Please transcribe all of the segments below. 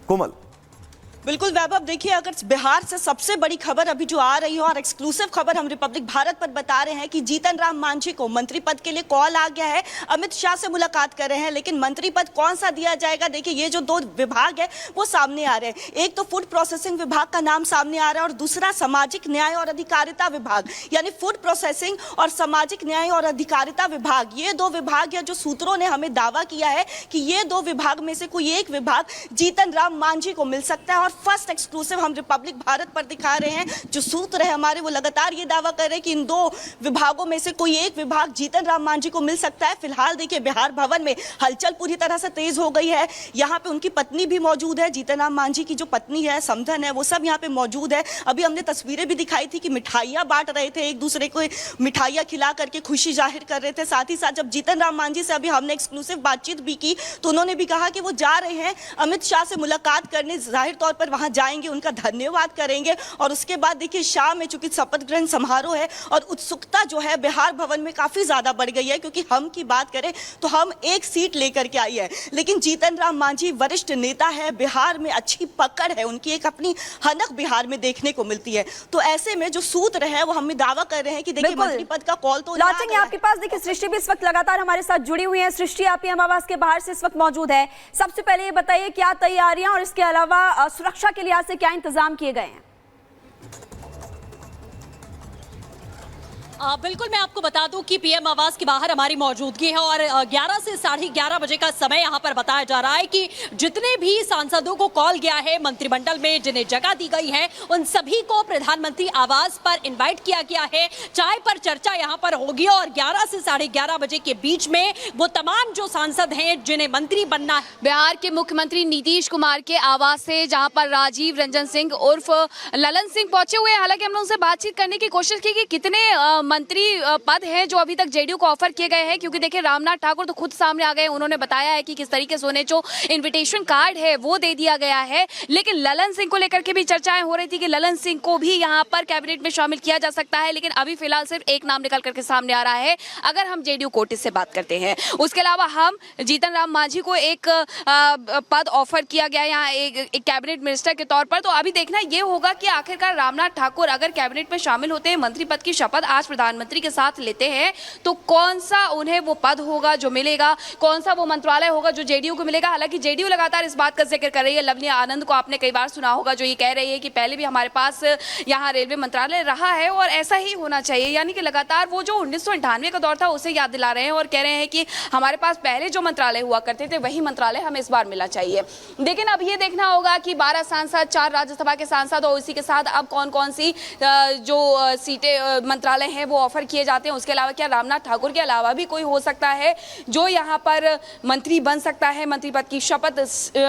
कोमल। बिल्कुल वैभव, देखिए अगर बिहार से सबसे बड़ी खबर अभी जो आ रही है और एक्सक्लूसिव खबर हम रिपब्लिक भारत पर बता रहे हैं कि जीतन राम मांझी को मंत्री पद के लिए कॉल आ गया है। अमित शाह से मुलाकात कर रहे हैं, लेकिन मंत्री पद कौन सा दिया जाएगा, देखिए ये जो दो विभाग है वो सामने आ रहे हैं। एक तो फूड प्रोसेसिंग विभाग का नाम सामने आ रहा है और दूसरा सामाजिक न्याय और अधिकारिता विभाग, यानी फूड प्रोसेसिंग और सामाजिक न्याय और अधिकारिता विभाग, ये दो विभाग है जो सूत्रों ने हमें दावा किया है कि ये दो विभाग में से कोई एक विभाग जीतन राम मांझी को मिल सकता है। और फर्स्ट एक्सक्लूसिव हम रिपब्लिक भारत पर दिखा रहे हैं, जो सूत्र है हमारे वो लगातार ये दावा कर रहे हैं कि इन दो विभागों में से कोई एक विभाग जीतन राम मांझी को मिल सकता है। फिलहाल देखिए बिहार भवन में हलचल पूरी तरह से तेज हो गई है। यहाँ पे उनकी पत्नी भी मौजूद है, जीतन राम मांझी की जो पत्नी है समधन है, वो सब यहाँ पे मौजूद है। अभी हमने तस्वीरें भी दिखाई थी कि मिठाइयां बांट रहे थे, एक दूसरे को मिठाइयां खिला करके खुशी जाहिर कर रहे थे। साथ ही साथ जब जीतन राम मांझी से अभी हमने एक्सक्लूसिव बातचीत भी की तो उन्होंने भी कहा कि वो जा रहे हैं अमित शाह से मुलाकात करने, जाहिर तौर पर वहां जाएंगे, उनका धन्यवाद करेंगे। और उसके बाद देखिए शाम में चूंकि शपथ ग्रहण समारोह है और उत्सुकता जो है बिहार भवन में काफी ज्यादा बढ़ गई है, क्योंकि हम की बात करें तो हम एक सीट लेकर के आई है, लेकिन जीतन राम मांझी वरिष्ठ नेता है, बिहार में अच्छी पकड़ है, उनकी एक अपनी हनक बिहार में देखने को मिलती है। तो ऐसे में जो सूत्र है वो हमें दावा कर रहे हैं कि देखिए मंत्री पद का कॉल तो लौटेंगे आपके पास। देखिए सृष्टि भी इस वक्त लगातार हमारे साथ जुड़ी हुई है। सृष्टि, आप पीएम आवास के बाहर से इस वक्त मौजूद है। सबसे पहले ये बताइए क्या तैयारियां और इसके अलावा सुरक्षा के लिहाज से क्या इंतजाम किए गए हैं? बिल्कुल, मैं आपको बता दूं कि पीएम आवास के बाहर हमारी मौजूदगी है और 11 से 11:30 बजे का समय यहां पर बताया जा रहा है कि जितने भी सांसदों को कॉल गया है मंत्रिमंडल में, जिन्हें जगह दी गई है, उन सभी को प्रधानमंत्री आवास पर इनवाइट किया गया है। चाय पर चर्चा यहां पर होगी और 11 से 11:30 बजे के बीच में वो तमाम जो सांसद हैं जिन्हें मंत्री बनना है, बिहार के मुख्यमंत्री नीतीश कुमार के आवास से, जहां पर राजीव रंजन सिंह उर्फ ललन सिंह पहुंचे हुए हैं। हालांकि हमने उनसे बातचीत करने की कोशिश की कि कितने मंत्री पद हैं जो अभी तक जेडीयू को ऑफर किए गए हैं, क्योंकि देखिए रामनाथ ठाकुर तो खुद सामने आ गए, उन्होंने बताया है कि किस तरीके से उन्हें जो इनविटेशन कार्ड है वो दे दिया गया है। लेकिन ललन सिंह को लेकर के भी चर्चाएं हो रही थी कि ललन सिंह को भी यहां पर कैबिनेट में शामिल किया जा सकता है, लेकिन अभी फिलहाल सिर्फ एक नाम निकल करके सामने आ रहा है अगर हम जेडीयू कोटे से बात करते हैं। उसके अलावा हम जीतन राम मांझी को एक पद ऑफर किया गया यहाँ एक कैबिनेट मिनिस्टर के तौर पर। तो अभी देखना ये होगा कि आखिरकार रामनाथ ठाकुर अगर कैबिनेट में शामिल होते हैं, मंत्री पद की शपथ आज प्रधानमंत्री के साथ लेते हैं, तो कौन सा उन्हें वो पद होगा जो मिलेगा, कौन सा वो मंत्रालय होगा जो जेडीयू को मिलेगा। हालांकि जेडीयू लगातार इस बात का जिक्र कर रही है। लवली आनंद को आपने कई बार सुना होगा जो ये कह रही है कि पहले भी हमारे पास यहाँ रेलवे मंत्रालय रहा है और ऐसा ही होना चाहिए, यानी कि लगातार वो जो 1998 का दौर था उसे याद दिला रहे हैं और कह रहे हैं कि हमारे पास पहले जो मंत्रालय हुआ करते थे वही मंत्रालय हमें इस बार मिलना चाहिए। लेकिन अब ये देखना होगा कि 12 सांसद, 4 राज्यसभा के सांसद और इसी के साथ अब कौन कौन सी जो सीटें मंत्रालय हैं वो ऑफर किए जाते हैं। उसके अलावा क्या रामनाथ ठाकुर के अलावा भी कोई हो सकता है जो यहाँ पर मंत्री बन सकता है, मंत्री पद की शपथ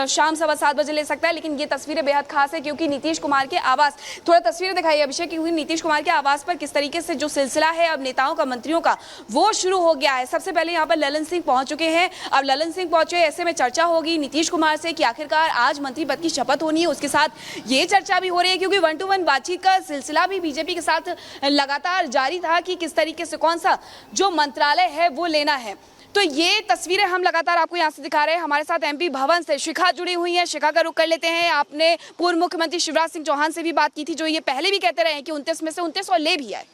शाम 7:15 बजे ले सकता है। लेकिन ये तस्वीरें बेहद खास है क्योंकि नीतीश कुमार के आवास, थोड़ा तस्वीरें दिखाइए अभिषेक, क्योंकि नीतीश कुमार के आवास पर किस तरीके से जो सिलसिला है अब नेताओं का, मंत्रियों का, वो शुरू हो गया है। सबसे पहले यहाँ पर ललन सिंह पहुंच चुके हैं। अब ललन सिंह पहुंचे, ऐसे में चर्चा होगी नीतीश कुमार से कि आखिरकार आज मंत्री पद की शपथ होनी है। उसके साथ ये चर्चा भी हो रही है क्योंकि 1-to-1 बातचीत का सिलसिला भी बीजेपी के साथ लगातार जारी था कि किस तरीके से कौन सा जो मंत्रालय है वो लेना है। तो ये तस्वीरें हम लगातार आपको यहाँ से दिखा रहे हैं। हमारे साथ एमपी भवन से शिखा जुड़ी हुई है, शिखा का रुख कर लेते हैं। आपने पूर्व मुख्यमंत्री शिवराज सिंह चौहान से भी बात की थी, जो ये पहले भी कहते रहे कि 29 में से 29 और ले भी आए।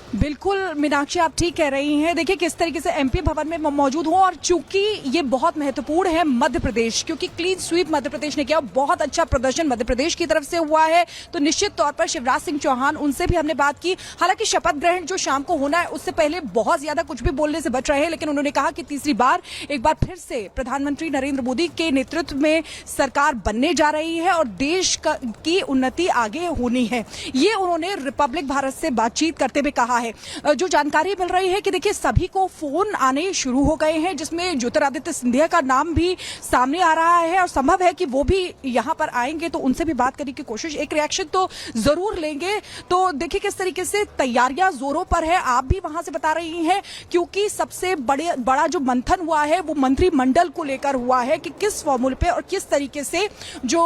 बिल्कुल मीनाक्षी, आप ठीक कह रही हैं। देखिए किस तरीके से एमपी भवन में मौजूद हूं और चूंकि ये बहुत महत्वपूर्ण है मध्य प्रदेश, क्योंकि क्लीन स्वीप मध्य प्रदेश ने किया, बहुत अच्छा प्रदर्शन मध्य प्रदेश की तरफ से हुआ है, तो निश्चित तौर पर शिवराज सिंह चौहान, उनसे भी हमने बात की। हालांकि शपथ ग्रहण जो शाम को होना है उससे पहले बहुत ज्यादा कुछ भी बोलने से बच रहे हैं, लेकिन उन्होंने कहा कि तीसरी बार एक बार फिर से प्रधानमंत्री नरेंद्र मोदी के नेतृत्व में सरकार बनने जा रही है और देश की उन्नति आगे होनी है। ये उन्होंने रिपब्लिक भारत से बातचीत करते हुए कहा है। जो जानकारी मिल रही है कि देखिए सभी को फोन आने शुरू हो गए हैं, जिसमें ज्योतिरादित्य सिंधिया का नाम भी सामने आ रहा है और संभव है कि वो भी यहां पर आएंगे, तो उनसे भी बात करने की कोशिश, एक रिएक्शन तो जरूर लेंगे। तो देखिए किस तरीके से तैयारियां जोरों पर है, आप भी वहां से बता रही हैं, क्योंकि सबसे बड़ा जो मंथन हुआ है वो मंत्रिमंडल को लेकर हुआ है कि किस फॉर्मूले पे और किस तरीके से जो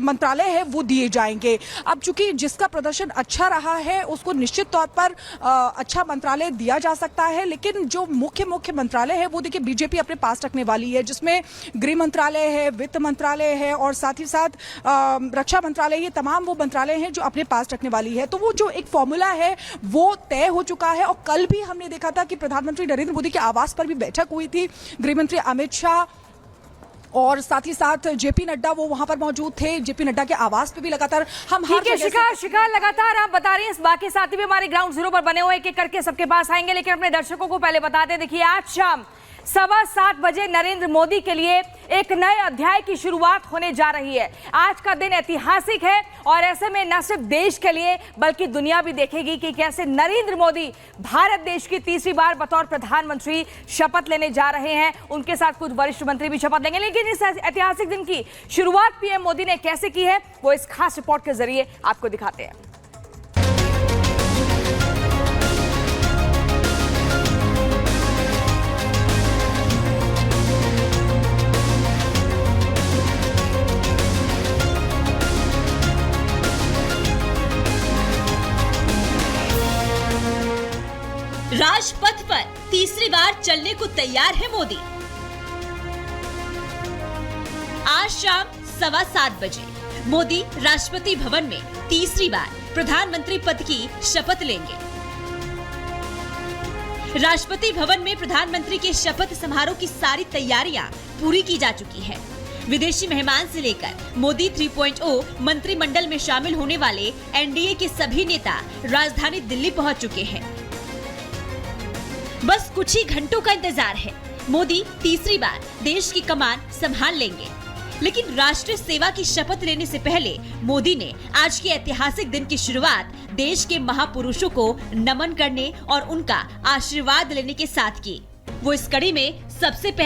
मंत्रालय है वो दिए जाएंगे। अब चूंकि जिसका प्रदर्शन अच्छा रहा है उसको निश्चित तौर पर अच्छा मंत्रालय दिया जा सकता है, लेकिन जो मुख्य मंत्रालय है वो देखिए बीजेपी अपने पास रखने वाली है, जिसमें गृह मंत्रालय है, वित्त मंत्रालय है और साथ ही साथ रक्षा मंत्रालय, ये तमाम वो मंत्रालय हैं जो अपने पास रखने वाली है। तो वो जो एक फॉर्मूला है वो तय हो चुका है। और कल भी हमने देखा था कि प्रधानमंत्री नरेंद्र मोदी के आवास पर भी बैठक हुई थी, गृह मंत्री अमित शाह और साथ ही साथ जेपी नड्डा वो वहां पर मौजूद थे। जेपी नड्डा के आवास पे भी लगातार हम ठीक है शिखा लगातार आप बता रही हैं, बाकी साथी भी हमारे ग्राउंड जीरो पर बने हुए एक एक करके सबके पास आएंगे, लेकिन अपने दर्शकों को पहले बता दें, देखिए आज शाम 7:15 बजे नरेंद्र मोदी के लिए एक नए अध्याय की शुरुआत होने जा रही है। आज का दिन ऐतिहासिक है और ऐसे में न सिर्फ देश के लिए बल्कि दुनिया भी देखेगी कि कैसे नरेंद्र मोदी भारत देश की तीसरी बार बतौर प्रधानमंत्री शपथ लेने जा रहे हैं। उनके साथ कुछ वरिष्ठ मंत्री भी शपथ लेंगे, लेकिन इस ऐतिहासिक दिन की शुरुआत पीएम मोदी ने कैसे की है वो इस खास रिपोर्ट के जरिए आपको दिखाते हैं। राजपथ पर तीसरी बार चलने को तैयार है मोदी। आज शाम 7:15 बजे मोदी राष्ट्रपति भवन में तीसरी बार प्रधानमंत्री पद की शपथ लेंगे। राष्ट्रपति भवन में प्रधानमंत्री के शपथ समारोह की सारी तैयारियां पूरी की जा चुकी है। विदेशी मेहमान से लेकर मोदी 3.0 मंत्रिमंडल में शामिल होने वाले एनडीए के सभी नेता राजधानी दिल्ली पहुंच चुके हैं। बस कुछ ही घंटों का इंतजार है। मोदी तीसरी बार देश की कमान संभाल लेंगे, लेकिन राष्ट्रीय सेवा की शपथ लेने से पहले मोदी ने आज के ऐतिहासिक दिन की शुरुआत देश के महापुरुषों को नमन करने और उनका आशीर्वाद लेने के साथ की। वो इस कड़ी में सबसे पहले